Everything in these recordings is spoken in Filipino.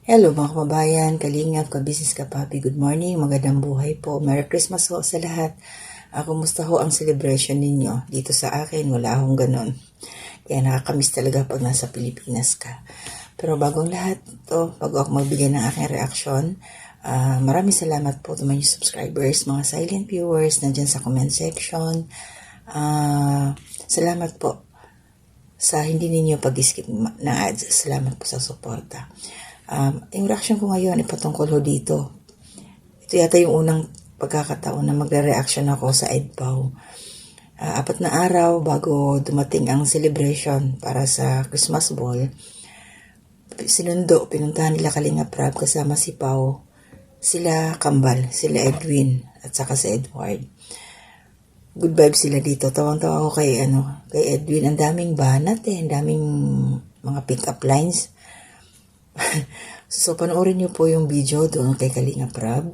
Hello mga kababayan, kalingap, kabisnes kapapi, good morning, magandang buhay po. Merry Christmas ho sa lahat. Kumusta ho ang celebration ninyo? Dito sa akin, wala akong ganon. Kaya nakakamiss talaga pag nasa Pilipinas ka. Pero bagong lahat bago ako magbigay ng aking reaction, maraming salamat po sa mga subscribers, mga silent viewers, nandyan sa comment section. Salamat po sa hindi ninyo pag-skip ng ads. Salamat po sa suporta. Yung reaction ko ngayon ipatungkol ho dito. Ito yata yung unang pagkakataon na magre-reaction ako sa EDPAW. 4 na araw bago dumating ang celebration para sa Christmas Ball, pinuntahan nila Kalinga Prab kasama si Pao, sila Kambal, sila Edwin, at saka si Edward. Good vibes sila dito. Tawang-tawa ako kay Edwin. Ang daming banat ang daming mga pick-up lines. So, panoorin niyo po yung video doon kay Kalinga Prab.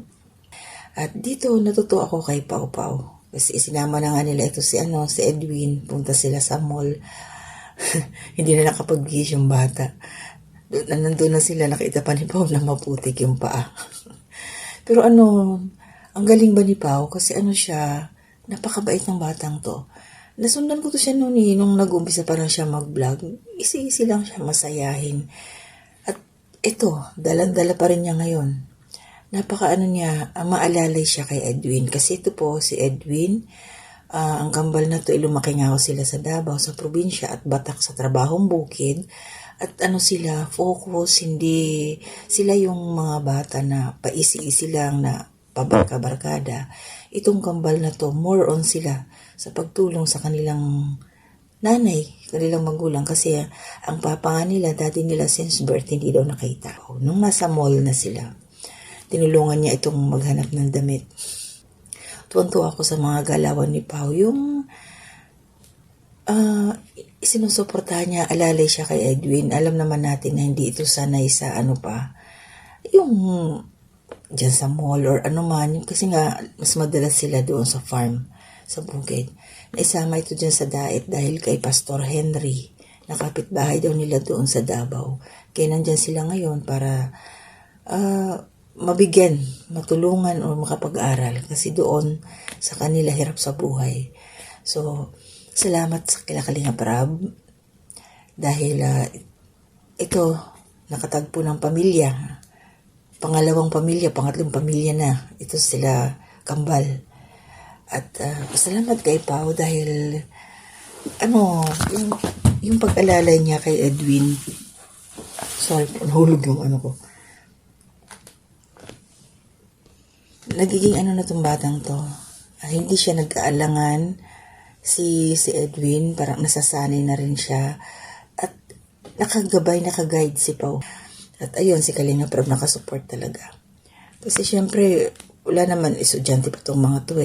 At dito, natuto ako kay Pao Pao. Kasi sinama na nga nila ito si Edwin. Punta sila sa mall. Hindi na nakapag-gis yung bata. Nandun na sila, nakita pa ni Pao na maputik yung paa. Pero ang galing ba ni Pao? Kasi siya, napakabait ng batang to. Nasundan ko to siya nung nag-umpisa pa lang siya mag-vlog. Easy lang siya, masayahin. Ito, dalang-dala pa rin niya ngayon. Niya, maalalay siya kay Edwin. Kasi ito po, si Edwin, ang kambal na to, lumaki nga ako sila sa Davao, sa probinsya, at batak sa trabahong bukid. At sila, focus, hindi, sila yung mga bata na paisi-isi lang na pabarka-barkada. Itong kambal na to, more on sila sa pagtulong sa kanilang nanay, kanilang magulang, kasi ang papa nga nila, dati nila since birth, hindi daw nakita. Nung nasa mall na sila, tinulungan niya itong maghanap ng damit. Tuwan-tuwa ako sa mga galawan ni Pao. Yung sinusuportahan niya, alalay siya kay Edwin. Alam naman natin na hindi ito sanay sa yung dyan sa mall or man. Kasi nga, mas madalas sila doon sa farm, sa bukid. Naisama ito dyan sa diet dahil kay Pastor Henry. Nakapitbahay daw nila doon sa Davao. Kaya nandyan sila ngayon para mabigyan, matulungan o makapag-aral. Kasi doon sa kanila hirap sa buhay. So, salamat sa Kalinga Prab. Dahil ito, nakatagpo ng pamilya. Pangalawang pamilya, pangatlong pamilya na. Ito sila Kambal. At salamat kay Pao dahil yung pag-alalay niya kay Edwin. Sorry, nahulog yung ko. Nagiging na tong batang to. Hindi siya nag-aalangan si Edwin, parang nasasanay na rin siya. At nakagabay, si Pao. At ayun, si Kalinga Prab nakasupport talaga. Kasi syempre, wala naman estudyante pa tong mga to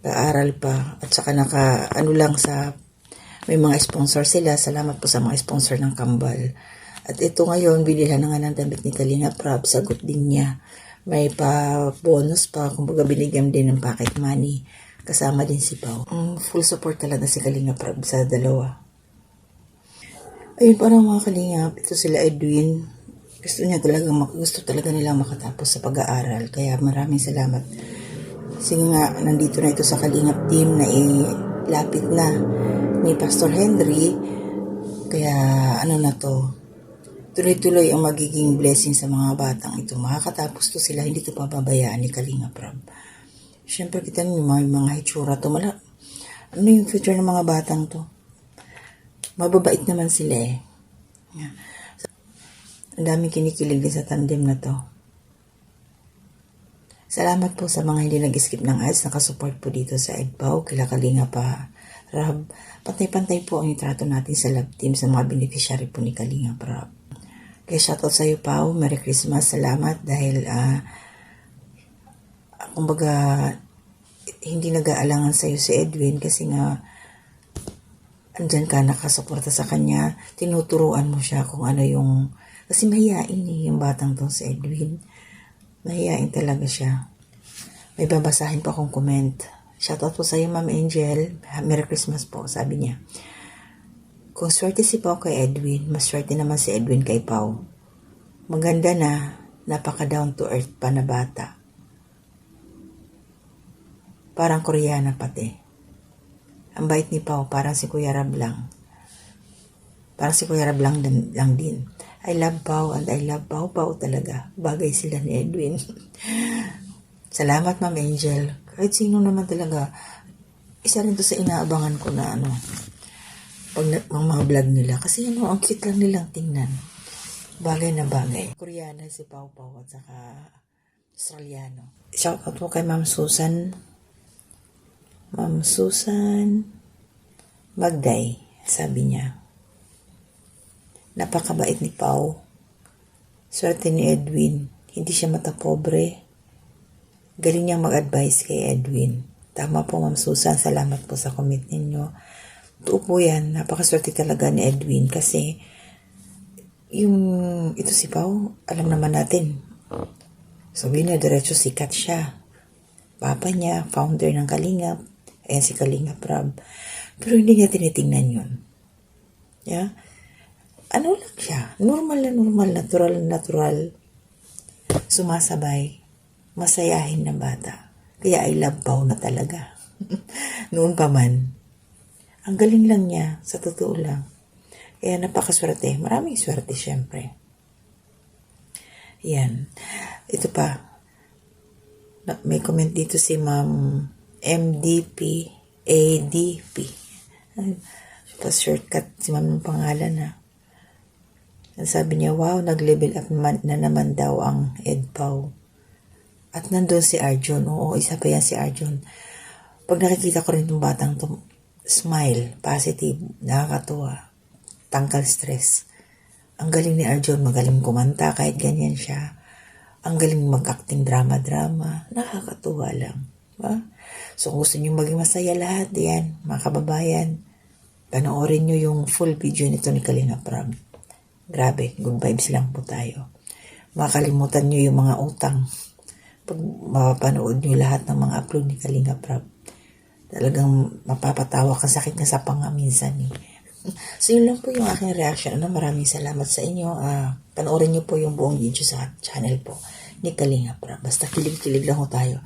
Paaral pa. At saka lang may mga sponsor sila. Salamat po sa mga sponsor ng Kambal. At ito ngayon, binilhan na nga ng damit ni Kalinga Prab. Sagot din niya. May pa-bonus pa. Kumbaga binigyan din ng pocket money. Kasama din si Pao. Full support talaga si Kalinga Prab sa dalawa. Ayun, parang mga Kalingap, ito sila Edwin. Gusto talaga nila makatapos sa pag-aaral. Kaya maraming salamat. Kasi nga, nandito na ito sa Kalingap team na lapit na ni Pastor Henry. Kaya tuloy-tuloy ang magiging blessing sa mga batang ito. Makakatapos to sila, hindi to pababayaan ni Kalinga Prab. Siyempre, kita nyo may mga hitsura to. Yung future ng mga batang to? Mababait naman sila Ang daming kinikilig din sa tandem na to. Salamat po sa mga hindi nag-skip ng ads, nakasupport po dito sa EDPAW, kila Kalinga Prab. Pantay-pantay po ang trato natin sa love team sa mga beneficiary po ni Kalinga Prab. Kaya shoutout sa iyo, Pao. Merry Christmas. Salamat dahil kumbaga hindi nag-aalangan sa iyo si Edwin kasi nga andyan ka, nakasuporta sa kanya. Tinuturuan mo siya kung kasi mahihain yung batang to si Edwin. Mahihain talaga siya. May babasahin pa akong comment. Shoutout po sa iyo, Ma'am Angel. Merry Christmas po, sabi niya. Kung swerte si Pao kay Edwin, mas swerte naman si Edwin kay Pao. Maganda na, napaka down to earth pa na bata. Parang Koreana pati. Ang bait ni Pao, parang si Kuya Rab lang. Parang si Kuya Rab lang din. I love Pao and I love Pao talaga. Bagay sila ni Edwin. Salamat, Ma'am Angel. Kahit sino naman talaga, isa rin to sa inaabangan ko na pag mga vlog nila. Kasi ang cute lang nilang tingnan. Bagay na bagay. Koreana si Pao at saka Australiano. Shout out po kay Ma'am Susan. Ma'am Susan Magday, sabi niya. Napakabait ni Pao. Swerte ni Edwin. Hindi siya matapobre. Galing niyang mag-advise kay Edwin. Tama po, Ma'am Susan. Salamat po sa comment ninyo. Totoo po yan. Napakaswerte talaga ni Edwin kasi ito si Pao, alam naman natin. Sabihin na diretso sikat siya. Papa niya, founder ng Kalingap. Ayan si Kalingap Rab. Pero hindi niya tinitingnan yun. Yeah? Ano lang siya? Normal, natural. Sumasabay. Masayahin na bata. Kaya I love Pao na talaga. Noon pa man. Ang galing lang niya, sa totoo lang. Kaya napakaswerte. Maraming swerte, syempre. Yan. Ito pa. May comment dito si Ma'am MDP ADP. Pa-shortcut si Ma'am ng pangalan na. Sabi niya, wow, nag-level up na naman daw ang EdPao. At nandun si Arjun. Oo, isa pa yan si Arjun. Pag nakikita ko rin itong batang to, smile, positive, nakakatuwa, tanggal stress. Ang galing ni Arjun, magaling kumanta kahit ganyan siya. Ang galing mag-acting drama-drama, nakakatuwa lang. Diba? So kung gusto nyo maging masaya lahat, yan, mga kababayan, panoorin nyo yung full video nito ni Kalingap Rab. Grabe, good vibes lang po tayo. Makalimutan nyo yung mga utang. Pag mapapanood nyo lahat ng mga upload ni Kalingap Rab, talagang mapapatawa ka, sakit na sa panga minsan eh. So yun lang po yung aking reaction. Maraming salamat sa inyo. Panoorin nyo po yung buong video sa channel po ni Kalingap Rab. Basta kilig-kilig lang ho tayo.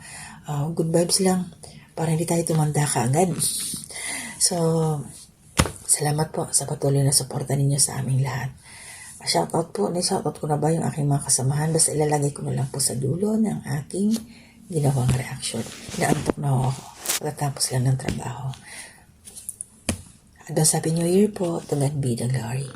Good vibes lang para hindi tayo tumanda kaagad. So, salamat po sa patuloy na suporta ninyo sa aming lahat. Shoutout po. Shoutout ko na ba yung aking mga kasamahan? Basta ilalagay ko na lang po sa dulo ng aking ginawang reaction. Inaantok na ako pagkatapos lang ng trabaho. Advance Happy New Year po. To God be the glory.